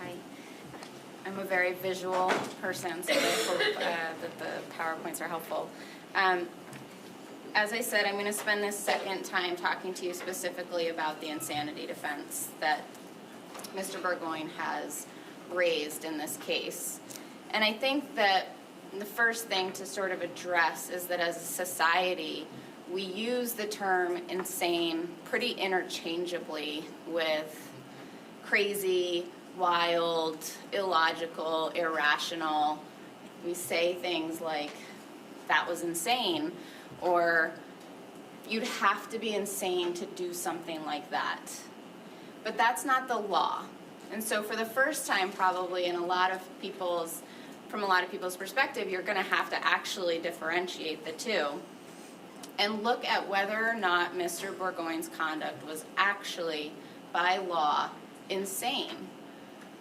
Hi. I'm a very visual person, so I hope that the PowerPoints are helpful. As I said, I'm going to spend this second time talking to you specifically about the insanity defense that Mr. Bourgoin has raised in this case. And I think that the first thing to sort of address is that as a society, we use the term insane pretty interchangeably with crazy, wild, illogical, irrational. We say things like, that was insane, or you'd have to be insane to do something like that. But that's not the law. And so for the first time, probably from a lot of people's perspective, you're going to have to actually differentiate the two and look at whether or not Mr. Bourgoin's conduct was actually, by law, insane.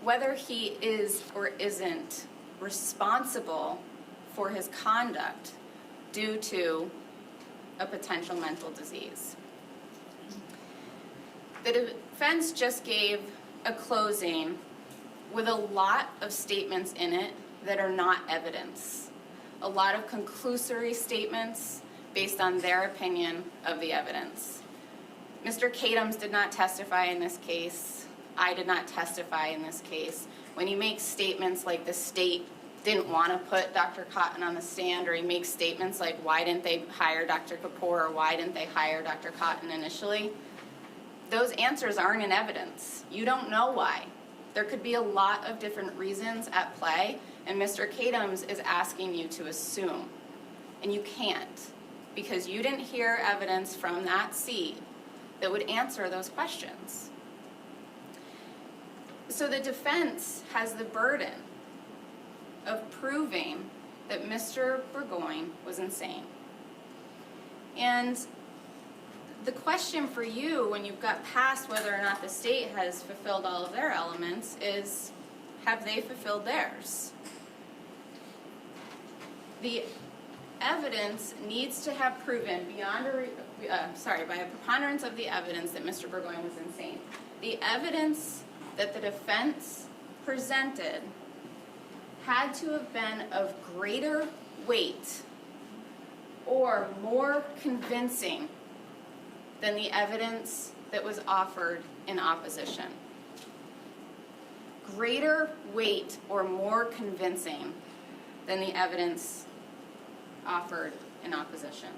Whether he is or isn't responsible for his conduct due to a potential mental disease. The defense just gave a closing with a lot of statements in it that are not evidence. A lot of conclusory statements based on their opinion of the evidence. Mr. Kadams did not testify in this case. I did not testify in this case. When he makes statements like the state didn't want to put Dr. Cotton on the stand, or he makes statements like, why didn't they hire Dr. Kapoor, or why didn't they hire Dr. Cotton initially? Those answers aren't in evidence. You don't know why. There could be a lot of different reasons at play, and Mr. Kadams is asking you to assume. And you can't, because you didn't hear evidence from that seat that would answer those questions. So the defense has the burden of proving that Mr. Bourgoin was insane. And the question for you, when you've got past whether or not the state has fulfilled all of their elements, is, have they fulfilled theirs? The evidence needs to have proven beyond by a preponderance of the evidence that Mr. Bourgoin was insane. The evidence that the defense presented had to have been of greater weight or more convincing than the evidence that was offered in opposition. Greater weight or more convincing than the evidence offered in opposition.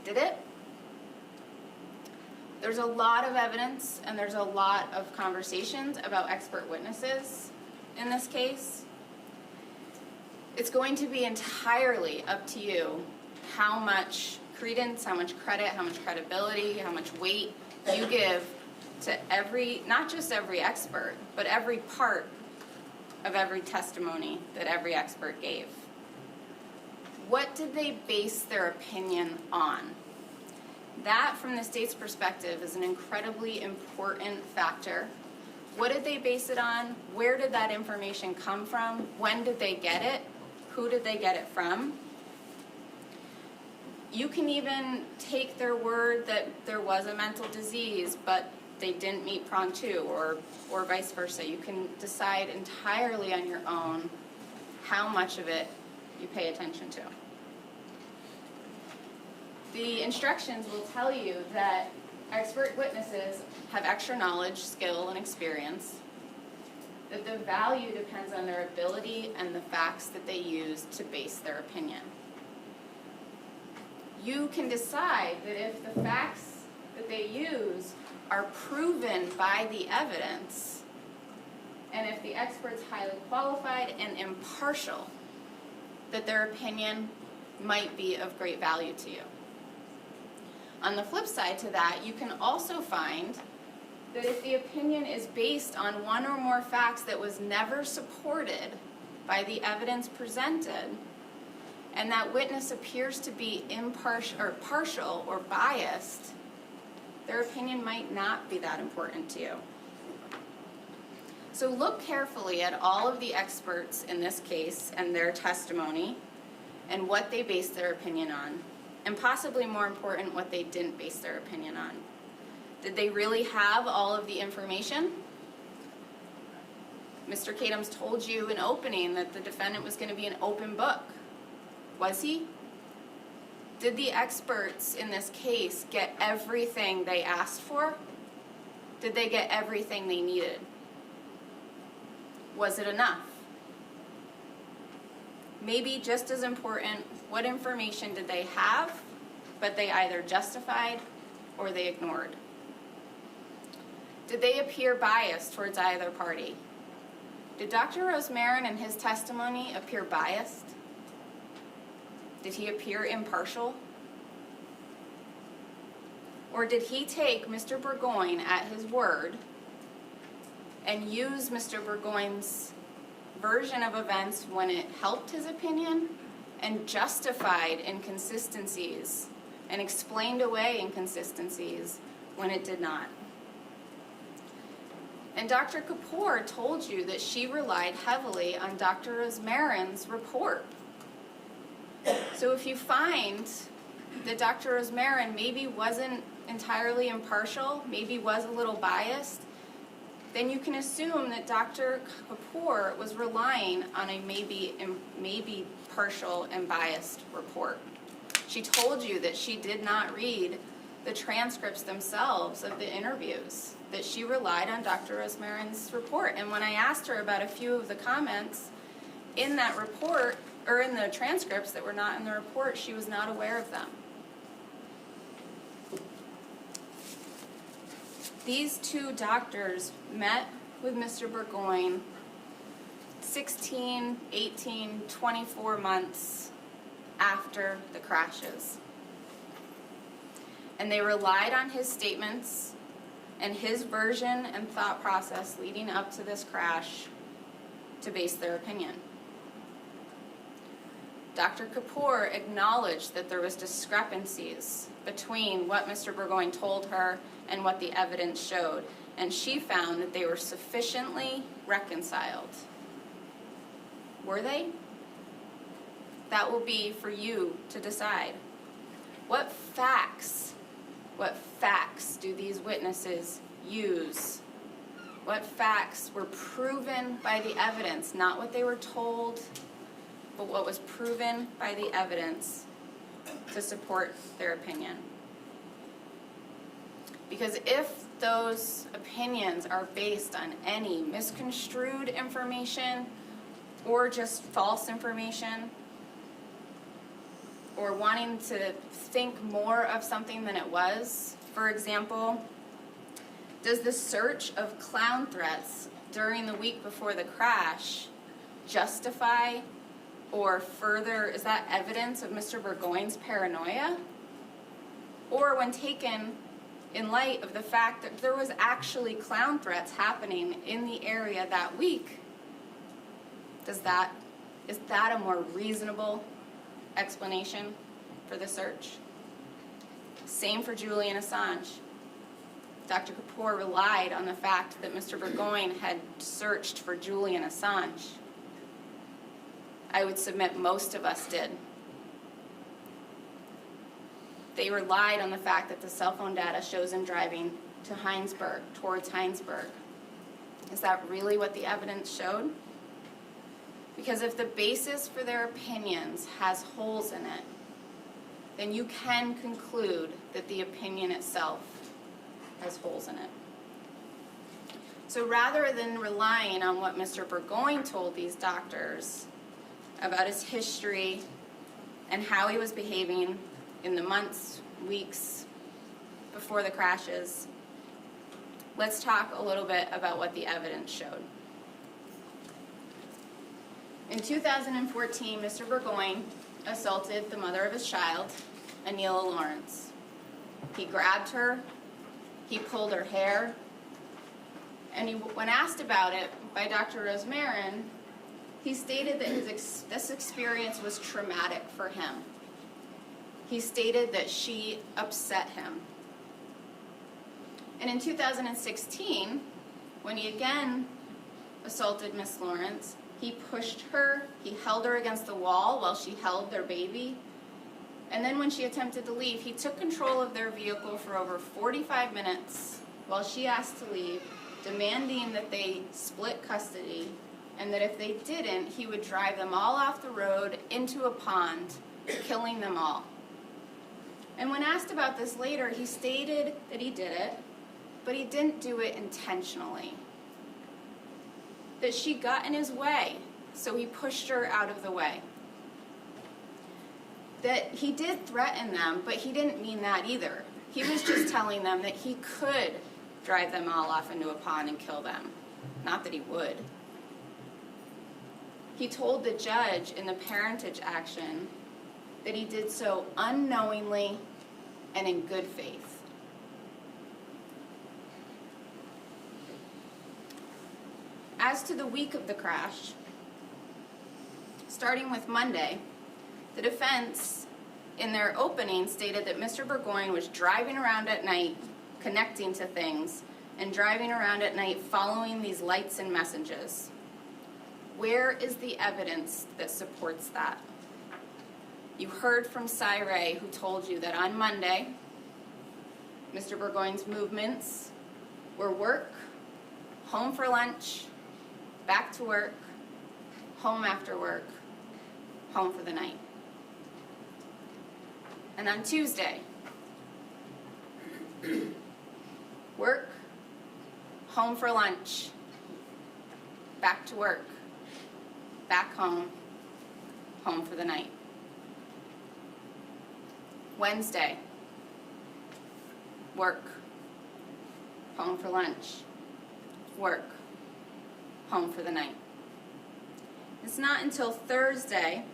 Did it? There's a lot of evidence and there's a lot of conversations about expert witnesses in this case. It's going to be entirely up to you how much credence, how much credit, how much credibility, how much weight you give to every, not just every expert, but every part of every testimony that every expert gave. What did they base their opinion on? That, from the state's perspective, is an incredibly important factor. What did they base it on? Where did that information come from? When did they get it? Who did they get it from? You can even take their word that there was a mental disease, but they didn't meet prong 2, or vice versa. You can decide entirely on your own how much of it you pay attention to. The instructions will tell you that expert witnesses have extra knowledge, skill, and experience, that the value depends on their ability and the facts that they use to base their opinion. You can decide that if the facts that they use are proven by the evidence, and if the expert's highly qualified and impartial, that their opinion might be of great value to you. On the flip side to that, you can also find that if the opinion is based on one or more facts that was never supported by the evidence presented, and that witness appears to be impartial or partial or biased, their opinion might not be that important to you. So look carefully at all of the experts in this case and their testimony and what they based their opinion on, and possibly more important, what they didn't base their opinion on. Did they really have all of the information? Mr. Kadams told you in opening that the defendant was going to be an open book. Was he? Did the experts in this case get everything they asked for? Did they get everything they needed? Was it enough? Maybe just as important, what information did they have, but they either justified or they ignored? Did they appear biased towards either party? Did Dr. Rosmarin in his testimony appear biased? Did he appear impartial? Or did he take Mr. Bourgoin at his word and use Mr. Bourgoin's version of events when it helped his opinion and justified inconsistencies and explained away inconsistencies when it did not? And Dr. Kapoor told you that she relied heavily on Dr. Rosmarin's report. So if you find that Dr. Rosmarin maybe wasn't entirely impartial, maybe was a little biased, then you can assume that Dr. Kapoor was relying on a maybe partial and biased report. She told you that she did not read the transcripts themselves of the interviews, that she relied on Dr. Rosmarin's report. And when I asked her about a few of the comments in that report, or in the transcripts that were not in the report, she was not aware of them. These two doctors met with Mr. Bourgoin 16, 18, 24 months after the crashes. And they relied on his statements and his version and thought process leading up to this crash to base their opinion. Dr. Kapoor acknowledged that there was discrepancies between what Mr. Bourgoin told her and what the evidence showed, and she found that they were sufficiently reconciled. Were they? That will be for you to decide. What facts do these witnesses use? What facts were proven by the evidence, not what they were told, but what was proven by the evidence to support their opinion? Because if those opinions are based on any misconstrued information or just false information, or wanting to think more of something than it was, for example, does the search of clown threats during the week before the crash justify or further, is that evidence of Mr. Bourgoin's paranoia? Or when taken in light of the fact that there was actually clown threats happening in the area that week, is that a more reasonable explanation for the search? Same for Julian Assange. Dr. Kapoor relied on the fact that Mr. Bourgoin had searched for Julian Assange. I would submit most of us did. They relied on the fact that the cell phone data shows him driving to Heinsberg, towards Heinsberg. Is that really what the evidence showed? Because if the basis for their opinions has holes in it, then you can conclude that the opinion itself has holes in it. So rather than relying on what Mr. Bourgoin told these doctors about his history and how he was behaving in the months, weeks before the crashes, let's talk a little bit about what the evidence showed. In 2014, Mr. Bourgoin assaulted the mother of his child, Anila Lawrence. He grabbed her, he pulled her hair, and when asked about it by Dr. Rosmarin, he stated that this experience was traumatic for him. He stated that she upset him. And in 2016, when he again assaulted Miss Lawrence, he pushed her, he held her against the wall while she held their baby. And then when she attempted to leave, he took control of their vehicle for over 45 minutes while she asked to leave demanding that they split custody, and that if they didn't, he would drive them all off the road into a pond, killing them all. And when asked about this later, he stated that he did it, but he didn't do it intentionally. That she got in his way, so he pushed her out of the way. That he did threaten them, but he didn't mean that either. He was just telling them that he could drive them all off into a pond and kill them, not that he would. He told the judge in the parentage action that he did so unknowingly and in good faith. As to the week of the crash, starting with Monday, the defense, in their opening, stated that Mr. Bourgoin was driving around at night, connecting to things, and driving around at night following these lights and messages. Where is the evidence that supports that? You heard from Cy who told you that on Monday, Mr. Bourgoin's movements were work, home for lunch, back to work, home after work, home for the night. And on Tuesday, work, home for lunch, back to work, back home, home for the night. Wednesday, work, home for lunch, work, home for the night. It's not until Thursday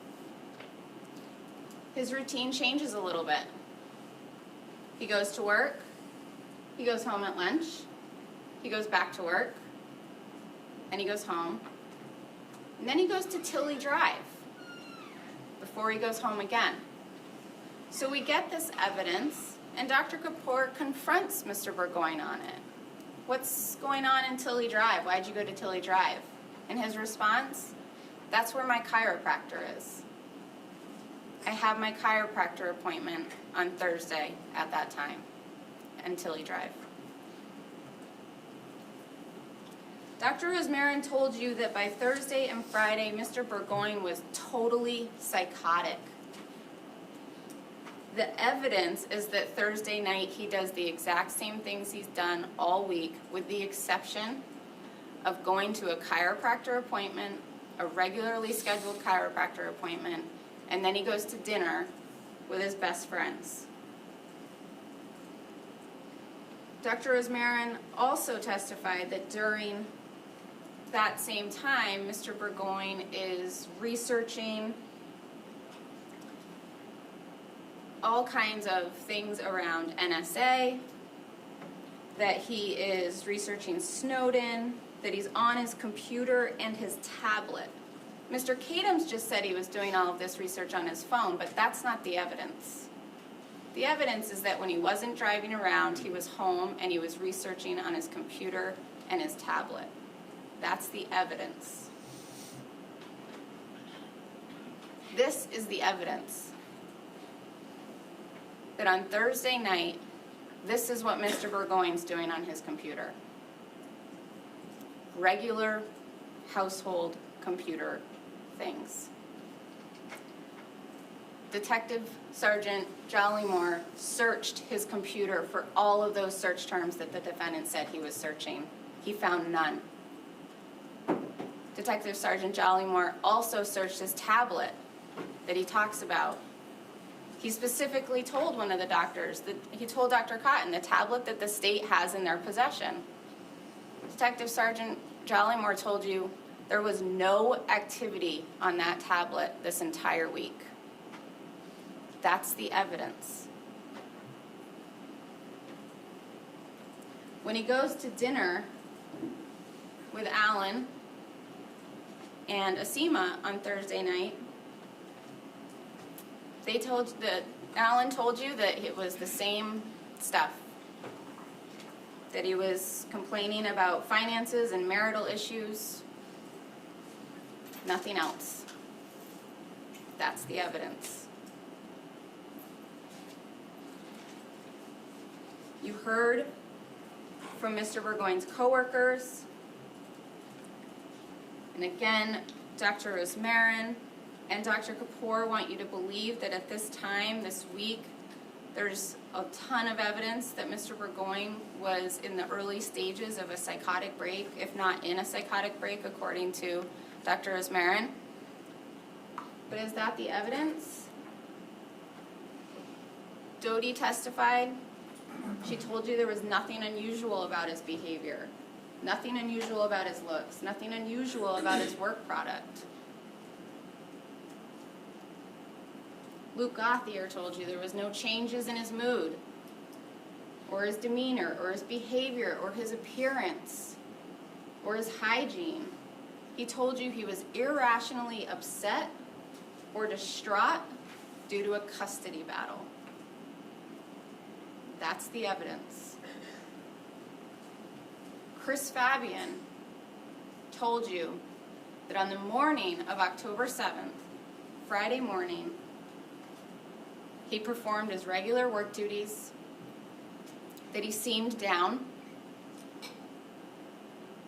his routine changes a little bit. He goes to work, he goes home at lunch, he goes back to work, and he goes home. And then he goes to Tilly Drive before he goes home again. So we get this evidence, and Dr. Kapoor confronts Mr. Bourgoin on it. What's going on in Tilly Drive? Why'd you go to Tilly Drive? And his response, that's where my chiropractor is. I have my chiropractor appointment on Thursday at that time in Tilly Drive. Dr. Rosmarin told you that by Thursday and Friday, Mr. Bourgoin was totally psychotic. The evidence is that Thursday night he does the exact same things he's done all week, with the exception of going to a chiropractor appointment, a regularly scheduled chiropractor appointment, and then he goes to dinner with his best friends. Dr. Rosmarin also testified that during that same time, Mr. Bourgoin is researching all kinds of things around NSA, that he is researching Snowden, that he's on his computer and his tablet. Mr. Kadams just said he was doing all of this research on his phone, but that's not the evidence. The evidence is that when he wasn't driving around, he was home and he was researching on his computer and his tablet. That's the evidence. This is the evidence that on Thursday night, this is what Mr. Bourgoin's doing on his computer. Regular household computer things. Detective Sergeant Jollymore searched his computer for all of those search terms that the defendant said he was searching. He found none. Detective Sergeant Jollymore also searched his tablet that he talks about. He specifically told one of the doctors, that he told Dr. Cotton, the tablet that the state has in their possession. Detective Sergeant Jollymore told you there was no activity on that tablet this entire week. That's the evidence. When he goes to dinner with Alan and Asima on Thursday night, Alan told you that it was the same stuff. That he was complaining about finances and marital issues. Nothing else. That's the evidence. You heard from Mr. Bourgoin's coworkers. And again, Dr. Rosmarin and Dr. Kapoor want you to believe that at this time, this week, there's a ton of evidence that Mr. Bourgoin was in the early stages of a psychotic break, if not in a psychotic break, according to Dr. Rosmarin. But is that the evidence? Dodie testified. She told you there was nothing unusual about his behavior, nothing unusual about his looks, nothing unusual about his work product. Luke Gauthier told you there was no changes in his mood, or his demeanor, or his behavior, or his appearance, or his hygiene. He told you he was irrationally upset or distraught due to a custody battle. That's the evidence. Chris Fabian told you that on the morning of October 7th, Friday morning, he performed his regular work duties, that he seemed down,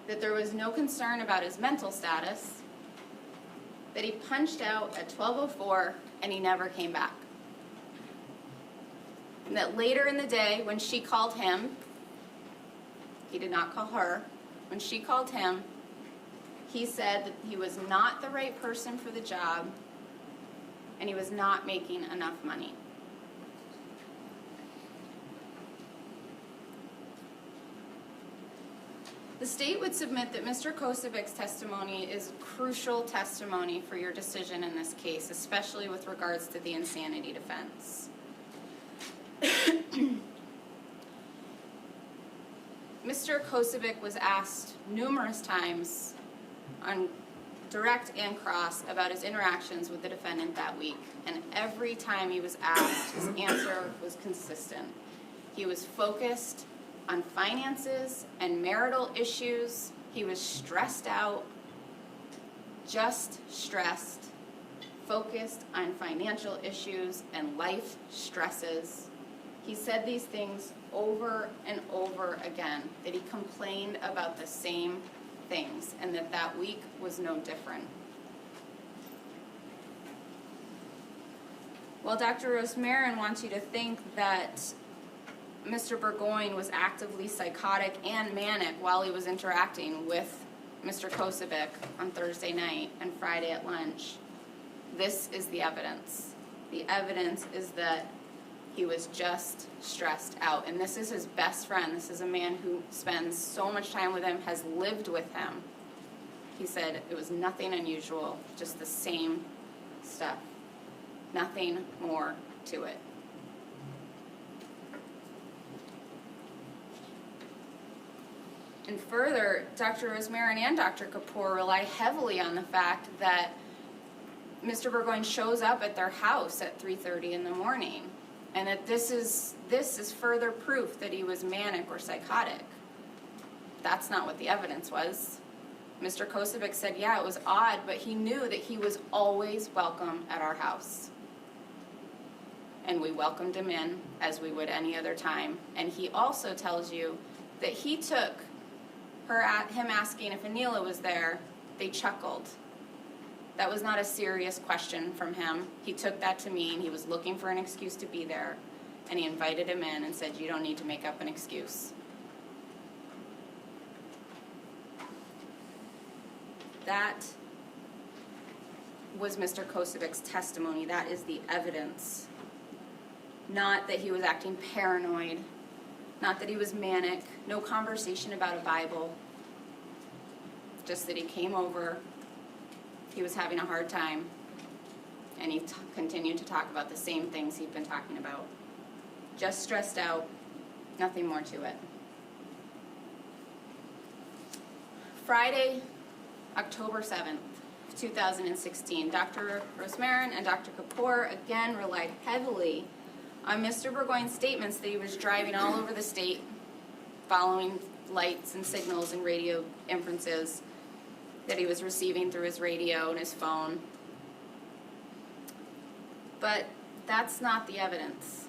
that there was no concern about his mental status, that he punched out at 12:04 and he never came back. And that later in the day, when she called him, he did not call her, when she called him, he said that he was not the right person for the job and he was not making enough money. The state would submit that Mr. Kosovic's testimony is crucial testimony for your decision in this case, especially with regards to the insanity defense. Mr. Kosovic was asked numerous times on direct and cross about his interactions with the defendant that week, and every time he was asked, his answer was consistent. He was focused on finances and marital issues. He was stressed out, just stressed, focused on financial issues and life stresses. He said these things over and over again, that he complained about the same things, and that week was no different. Well, Dr. Rosmarin wants you to think that Mr. Bourgoin was actively psychotic and manic while he was interacting with Mr. Kosovic on Thursday night and Friday at lunch. This is the evidence. The evidence is that he was just stressed out. And this is his best friend. This is a man who spends so much time with him, has lived with him. He said it was nothing unusual, just the same stuff. Nothing more to it. And further, Dr. Rosmarin and Dr. Kapoor rely heavily on the fact that Mr. Bourgoin shows up at their house at 3:30 in the morning, and that this is further proof that he was manic or psychotic. That's not what the evidence was. Mr. Kosovic said, yeah, it was odd, but he knew that he was always welcome at our house. And we welcomed him in as we would any other time. And he also tells you that he took him asking if Anila was there, they chuckled. That was not a serious question from him. He took that to mean he was looking for an excuse to be there, and he invited him in and said, you don't need to make up an excuse. That was Mr. Kosovic's testimony. That is the evidence. Not that he was acting paranoid, not that he was manic, no conversation about a Bible, just that he came over, he was having a hard time, and he continued to talk about the same things he'd been talking about. Just stressed out, nothing more to it. Friday, October 7th, 2016, Dr. Rosmarin and Dr. Kapoor again relied heavily on Mr. Bourgoin's statements that he was driving all over the state, following lights and signals and radio inferences that he was receiving through his radio and his phone. But that's not the evidence.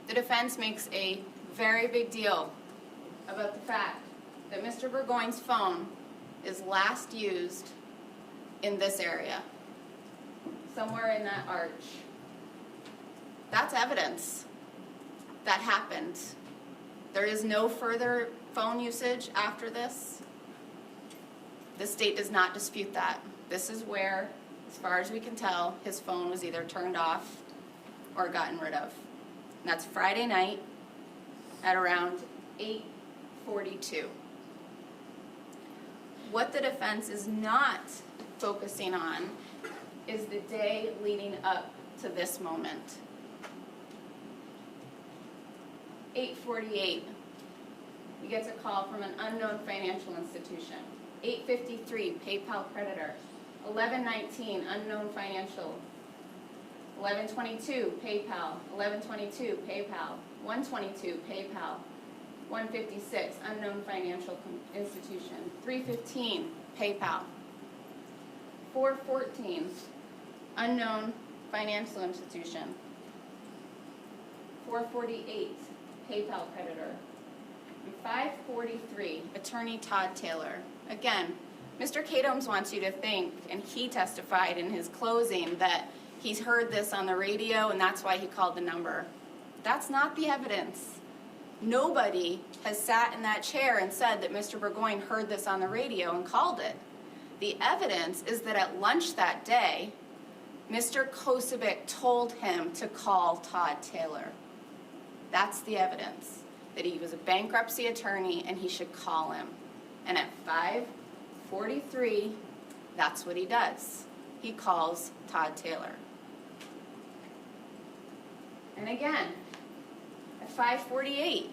The defense makes a very big deal about the fact that Mr. Bourgoin's phone is last used in this area, somewhere in that arch. That's evidence that happened. There is no further phone usage after this. The state does not dispute that. This is where, as far as we can tell, his phone was either turned off or gotten rid of. And that's Friday night at around 8:42. What the defense is not focusing on is the day leading up to this moment. 8:48, he gets a call from an unknown financial institution. 8:53, PayPal creditor. 11:19, unknown financial. 11:22, PayPal. 11:22, PayPal. 1:22, PayPal. 1:56, unknown financial institution. 3:15, PayPal. 4:14, unknown financial institution. 4:48, PayPal creditor. And 5:43, attorney Todd Taylor. Again, Mr. Katoms wants you to think, and he testified in his closing, that he's heard this on the radio and that's why he called the number. That's not the evidence. Nobody has sat in that chair and said that Mr. Bourgoin heard this on the radio and called it. The evidence is that at lunch that day, Mr. Kosovic told him to call Todd Taylor. That's the evidence, that he was a bankruptcy attorney and he should call him. And at 5:43, that's what he does. He calls Todd Taylor. And again, at 5:48,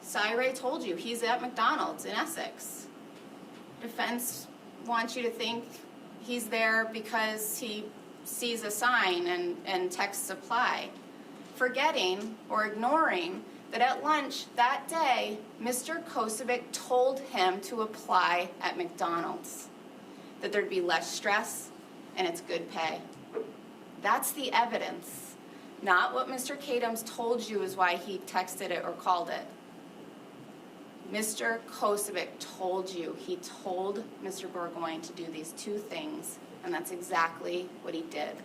Cy told you he's at McDonald's in Essex. Defense wants you to think he's there because he sees a sign and texts apply, forgetting or ignoring that at lunch that day, Mr. Kosovic told him to apply at McDonald's, that there'd be less stress and it's good pay. That's the evidence, not what Mr. Katoms told you is why he texted it or called it. Mr. Kosovic told you, he told Mr. Bourgoin to do these two things, and that's exactly what he did.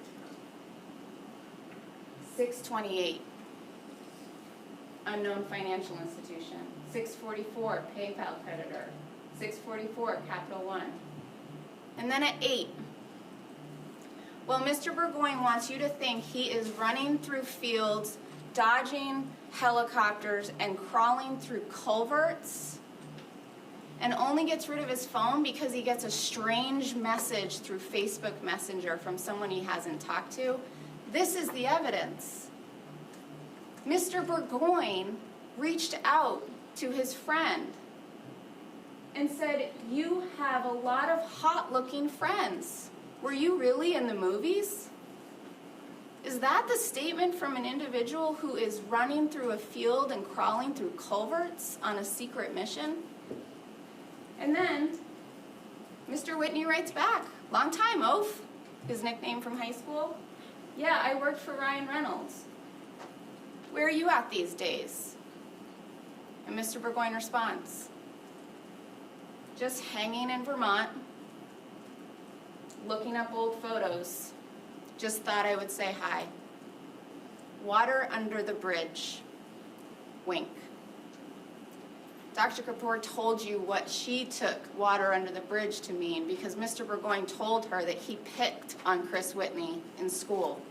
6:28. Unknown financial institution. 6:44, PayPal creditor. 6:44, Capital One. And then at 8, well, Mr. Bourgoin wants you to think he is running through fields, dodging helicopters, and crawling through culverts, and only gets rid of his phone because he gets a strange message through Facebook Messenger from someone he hasn't talked to. This is the evidence. Mr. Bourgoin reached out to his friend and said, "You have a lot of hot-looking friends. Were you really in the movies?" Is that the statement from an individual who is running through a field and crawling through culverts on a secret mission? And then Mr. Whitney writes back, "Long time, Oaf," his nickname from high school. "Yeah, I worked for Ryan Reynolds. Where are you at these days?" And Mr. Bourgoin responds, "Just hanging in Vermont, looking up old photos. Just thought I would say hi. Water under the bridge. Wink." Dr. Kapoor told you what she took water under the bridge to mean because Mr. Bourgoin told her that he picked on Chris Whitney in school.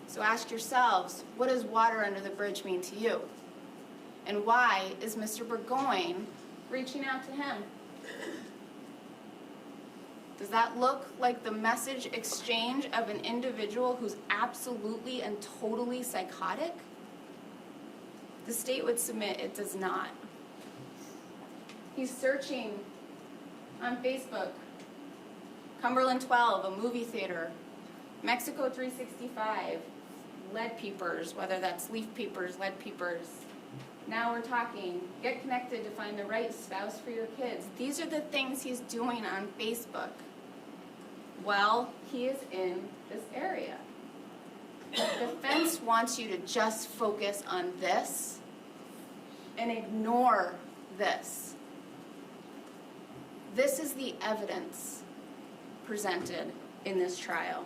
So ask yourselves, what does water under the bridge mean to you? And why is Mr. Bourgoin reaching out to him? Does that look like the message exchange of an individual who's absolutely and totally psychotic? The state would submit it does not. He's searching on Facebook, Cumberland 12, a movie theater, Mexico 365, lead peepers, whether that's leaf peepers, lead peepers. Now we're talking, get connected to find the right spouse for your kids. These are the things he's doing on Facebook. Well, he is in this area. The defense wants you to just focus on this and ignore this. This is the evidence presented in this trial.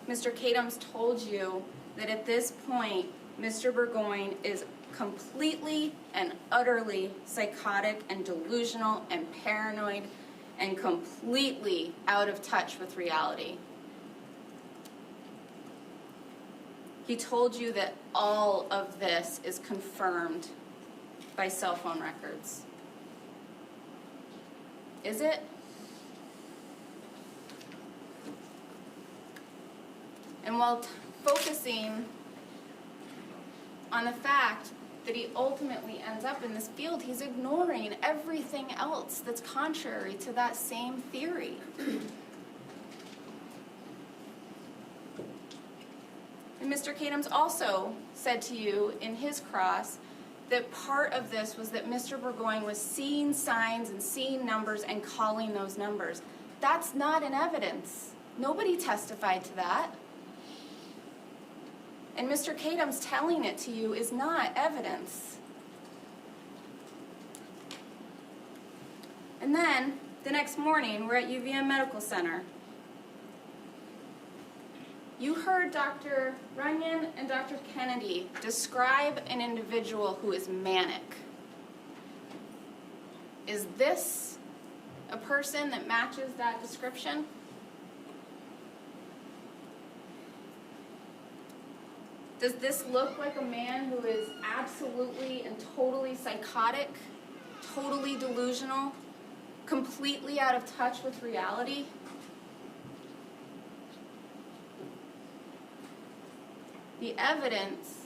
Mr. Kadams told you that at this point, Mr. Bourgoin is completely and utterly psychotic and delusional and paranoid and completely out of touch with reality. He told you that all of this is confirmed by cell phone records. Is it? And while focusing on the fact that he ultimately ends up in this field, he's ignoring everything else that's contrary to that same theory. And Mr. Kadams also said to you in his cross that part of this was that Mr. Bourgoin was seeing signs and seeing numbers and calling those numbers. That's not an evidence. Nobody testified to that. And Mr. Kadams telling it to you is not evidence. And then, the next morning, we're at UVM Medical Center. You heard Dr. Runyon and Dr. Kennedy describe an individual who is manic. Is this a person that matches that description? Does this look like a man who is absolutely and totally psychotic, totally delusional, completely out of touch with reality? The evidence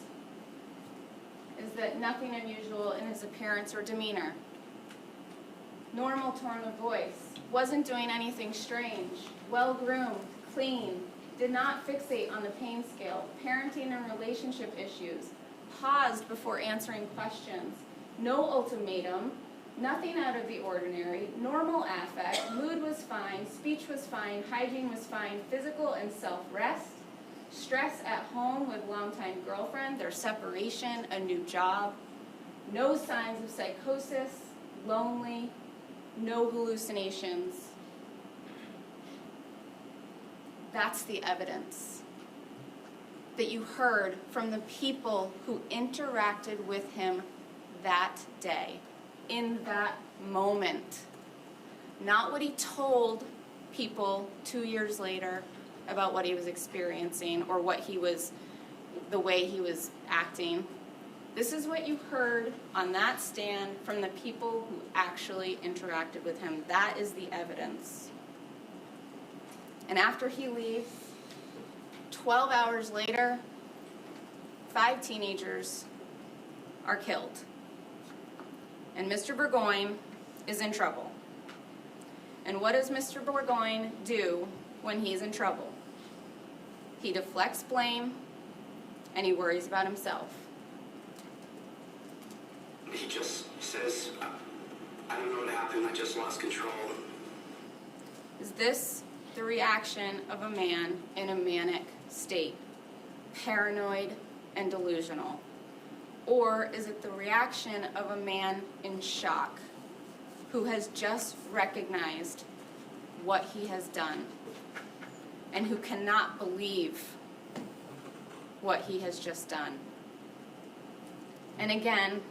is that nothing unusual in his appearance or demeanor. Normal tone of voice, wasn't doing anything strange, well-groomed, clean, did not fixate on the pain scale, parenting and relationship issues, paused before answering questions, no ultimatum, nothing out of the ordinary, normal affect, mood was fine, speech was fine, hygiene was fine, physical and self-rest, stress at home with longtime girlfriend, their separation, a new job, no signs of psychosis, lonely, no hallucinations. That's the evidence that you heard from the people who interacted with him that day, in that moment. Not what he told people 2 years later about what he was experiencing or the way he was acting. This is what you heard on that stand from the people who actually interacted with him. That is the evidence. And after he leaves, 12 hours later, 5 teenagers are killed. And Mr. Bourgoin is in trouble. And what does Mr. Bourgoin do when he's in trouble? He deflects blame, and he worries about himself. He just says, I don't know what happened, I just lost control. Is this the reaction of a man in a manic state, paranoid and delusional? Or is it the reaction of a man in shock who has just recognized what he has done and who cannot believe what he has just done? And again,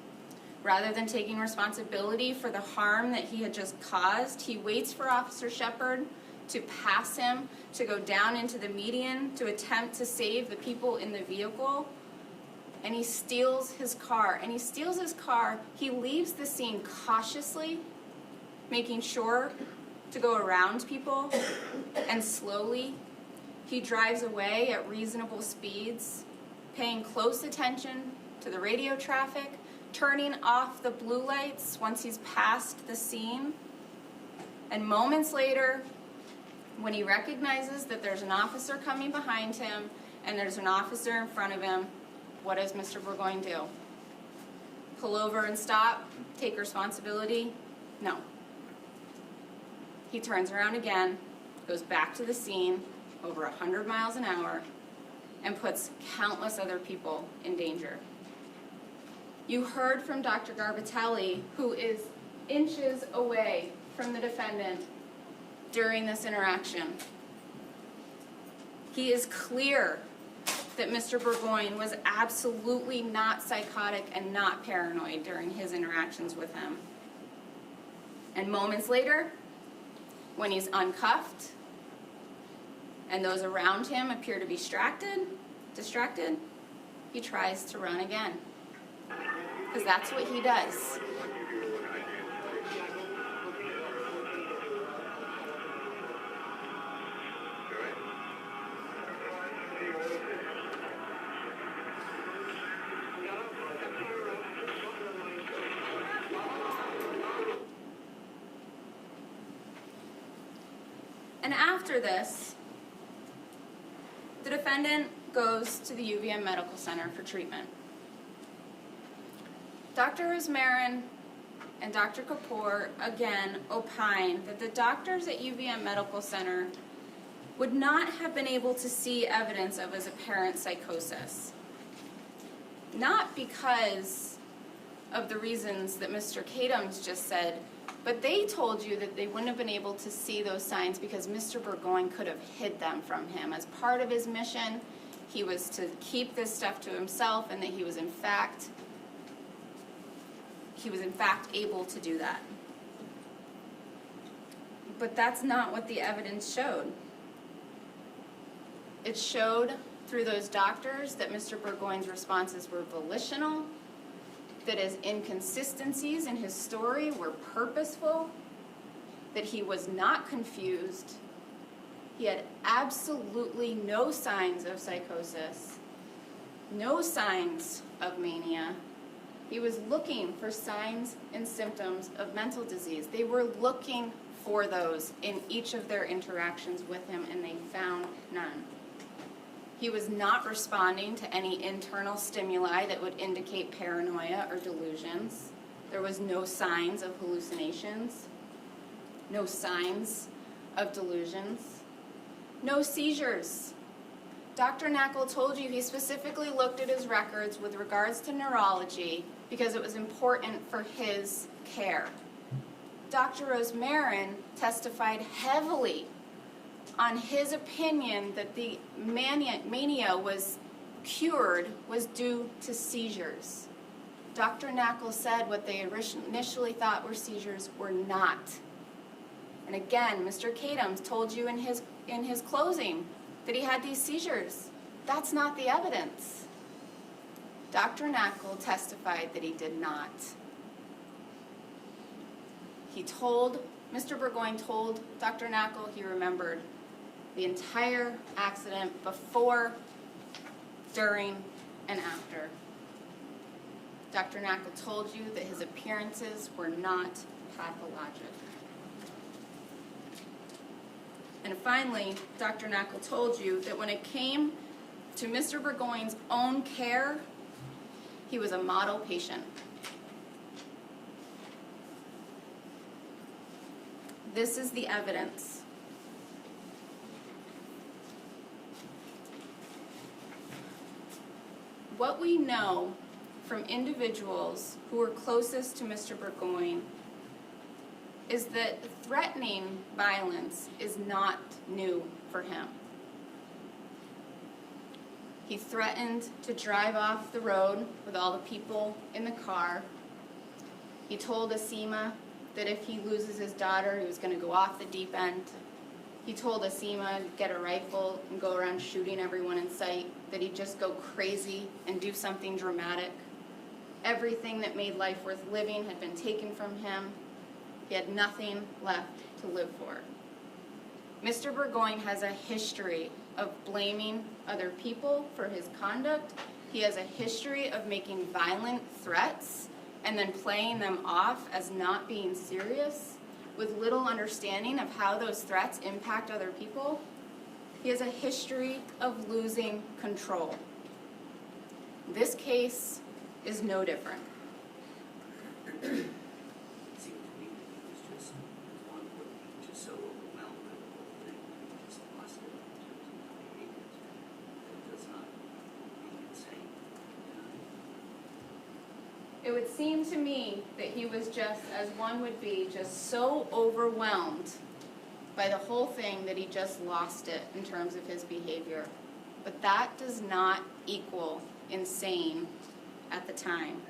rather than taking responsibility for the harm that he had just caused, he waits for Officer Shepard to pass him, to go down into the median, to attempt to save the people in the vehicle, and he steals his car. And he steals his car, he leaves the scene cautiously, making sure to go around people, and slowly he drives away at reasonable speeds, paying close attention to the radio traffic, turning off the blue lights once he's past the scene. And moments later, when he recognizes that there's an officer coming behind him and there's an officer in front of him, what does Mr. Bourgoin do? Pull over and stop? Take responsibility? No. he turns around again, goes back to the scene over 100 miles an hour, and puts countless other people in danger. You heard from Dr. Garbitelli, who is inches away from the defendant during this interaction. He is clear that Mr. Bourgoin was absolutely not psychotic and not paranoid during his interactions with him. And moments later, when he's uncuffed and those around him appear to be distracted, he tries to run again. Because that's what he does. And after this, the defendant goes to the UVM Medical Center for treatment. Dr. Rosmarin and Dr. Kapoor again opine that the doctors at UVM Medical Center would not have been able to see evidence of his apparent psychosis. Not because of the reasons that Mr. Kadams just said, but they told you that they wouldn't have been able to see those signs because Mr. Bourgoin could have hid them from him. As part of his mission, he was to keep this stuff to himself, and that he was in fact able to do that. But that's not what the evidence showed. It showed through those doctors that Mr. Bourgoin's responses were volitional, that his inconsistencies in his story were purposeful, that he was not confused. He had absolutely no signs of psychosis, no signs of mania. He was looking for signs and symptoms of mental disease. They were looking for those in each of their interactions with him, and they found none. He was not responding to any internal stimuli that would indicate paranoia or delusions. There was no signs of hallucinations, no signs of delusions, no seizures. Dr. Nackel told you he specifically looked at his records with regards to neurology because it was important for his care. Dr. Rosmarin testified heavily on his opinion that the mania was cured was due to seizures. Dr. Nackel said what they initially thought were seizures were not. And again, Mr. Kadams told you in his closing that he had these seizures. That's not the evidence. Dr. Nackel testified that he did not. Mr. Bourgoin told Dr. Nackel he remembered the entire accident before, during, and after. Dr. Nackel told you that his appearances were not pathologic. And finally, Dr. Nackel told you that when it came to Mr. Bourgoin's own care, he was a model patient. This is the evidence. What we know from individuals who were closest to Mr. Bourgoin is that threatening violence is not new for him. He threatened to drive off the road with all the people in the car. He told Asima that if he loses his daughter, he was going to go off the deep end. He told Asima to get a rifle and go around shooting everyone in sight, that he'd just go crazy and do something dramatic. Everything that made life worth living had been taken from him. He had nothing left to live for. Mr. Bourgoin has a history of blaming other people for his conduct. He has a history of making violent threats and then playing them off as not being serious, with little understanding of how those threats impact other people. He has a history of losing control. This case is no different. It seemed to me that he was just one, just so It would seem to me that he was just, as one would be, just so overwhelmed by the whole thing that he just lost it in terms of his behavior. But that does not equal insane at the time.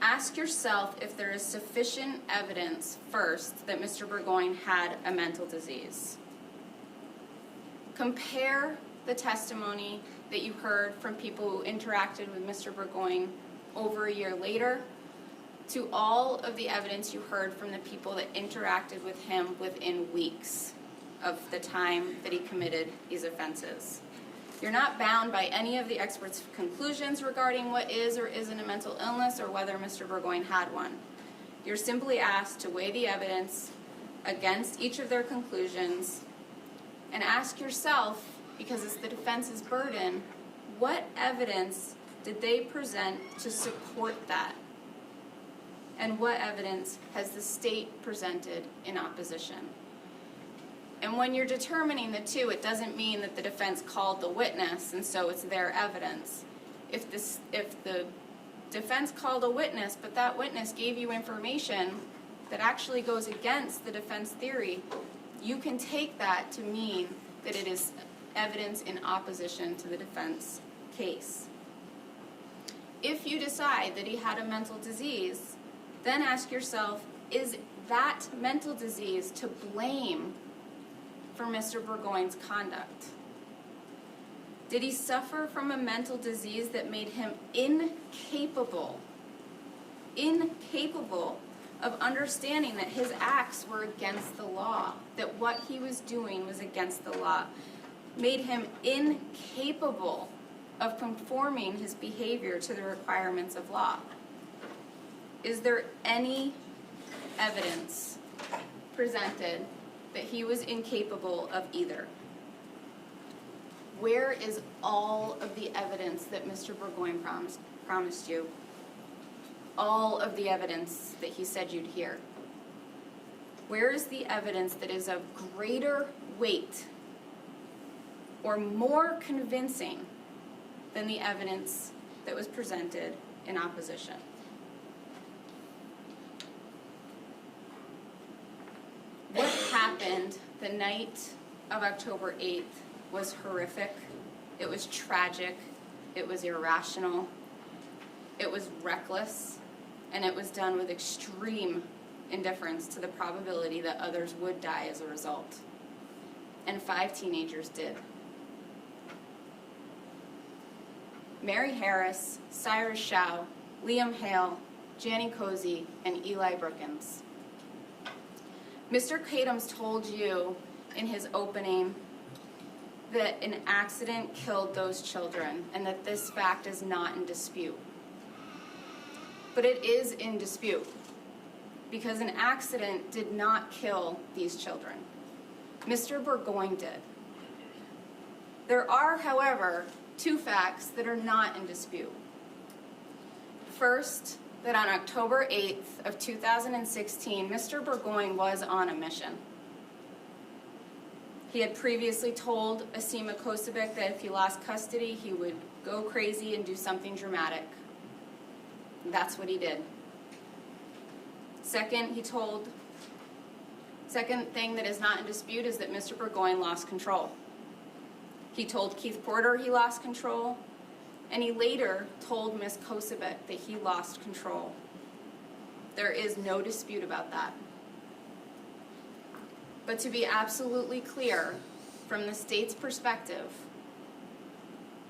Ask yourself if there is sufficient evidence first that Mr. Bourgoin had a mental disease. Compare the testimony that you heard from people who interacted with Mr. Bourgoin over a year later to all of the evidence you heard from the people that interacted with him within weeks of the time that he committed these offenses. You're not bound by any of the experts' conclusions regarding what is or isn't a mental illness or whether Mr. Bourgoin had one. You're simply asked to weigh the evidence against each of their conclusions and ask yourself, because it's the defense's burden, what evidence did they present to support that? And what evidence has the state presented in opposition? And when you're determining the two, it doesn't mean that the defense called the witness and so it's their evidence. If the defense called a witness, but that witness gave you information that actually goes against the defense theory, you can take that to mean that it is evidence in opposition to the defense case. If you decide that he had a mental disease, then ask yourself, is that mental disease to blame for Mr. Bourgoin's conduct? Did he suffer from a mental disease that made him incapable of understanding that his acts were against the law, that what he was doing was against the law, made him incapable of conforming his behavior to the requirements of law? Is there any evidence presented that he was incapable of either? Where is all of the evidence that Mr. Bourgoin promised you? All of the evidence that he said you'd hear? Where is the evidence that is of greater weight or more convincing than the evidence that was presented in opposition? What happened the night of October 8th was horrific. It was tragic. It was irrational. It was reckless. And it was done with extreme indifference to the probability that others would die as a result. And 5 teenagers did. Mary Harris, Cyrus Shao, Liam Hale, Janny Cozy, and Eli Brookins. Mr. Kadams told you in his opening that an accident killed those children and that this fact is not in dispute. But it is in dispute because an accident did not kill these children. Mr. Bourgoin did. There are, however, 2 facts that are not in dispute. First, that on October 8th of 2016, Mr. Bourgoin was on a mission. He had previously told Asima Kosovic that if he lost custody, he would go crazy and do something dramatic. That's what he did. Second thing that is not in dispute is that Mr. Bourgoin lost control. He told Keith Porter he lost control, and he later told Ms. Kosovic that he lost control. There is no dispute about that. But to be absolutely clear, from the state's perspective,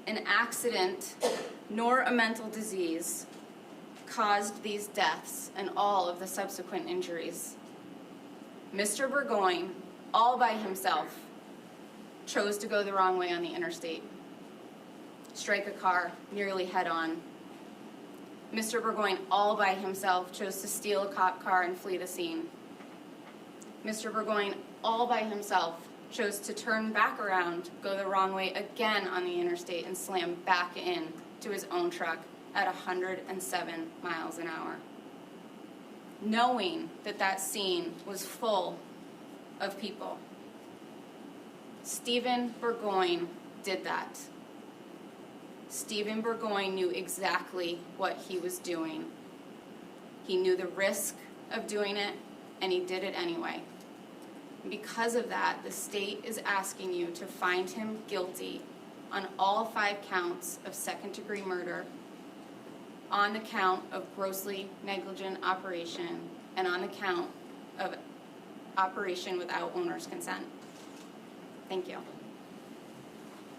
an accident nor a mental disease caused these deaths and all of the subsequent injuries. Mr. Bourgoin, all by himself, chose to go the wrong way on the interstate, strike a car nearly head-on. Mr. Bourgoin, all by himself, chose to steal a cop car and flee the scene. Mr. Bourgoin, all by himself, chose to turn back around, go the wrong way again on the interstate, and slam back in to his own truck at 107 miles an hour, knowing that that scene was full of people. Stephen Bourgoin did that. Stephen Bourgoin knew exactly what he was doing. He knew the risk of doing it, and he did it anyway. Because of that, the state is asking you to find him guilty on all 5 counts of second-degree murder, on the count of grossly negligent operation, and on the count of operation without owner's consent. Thank you.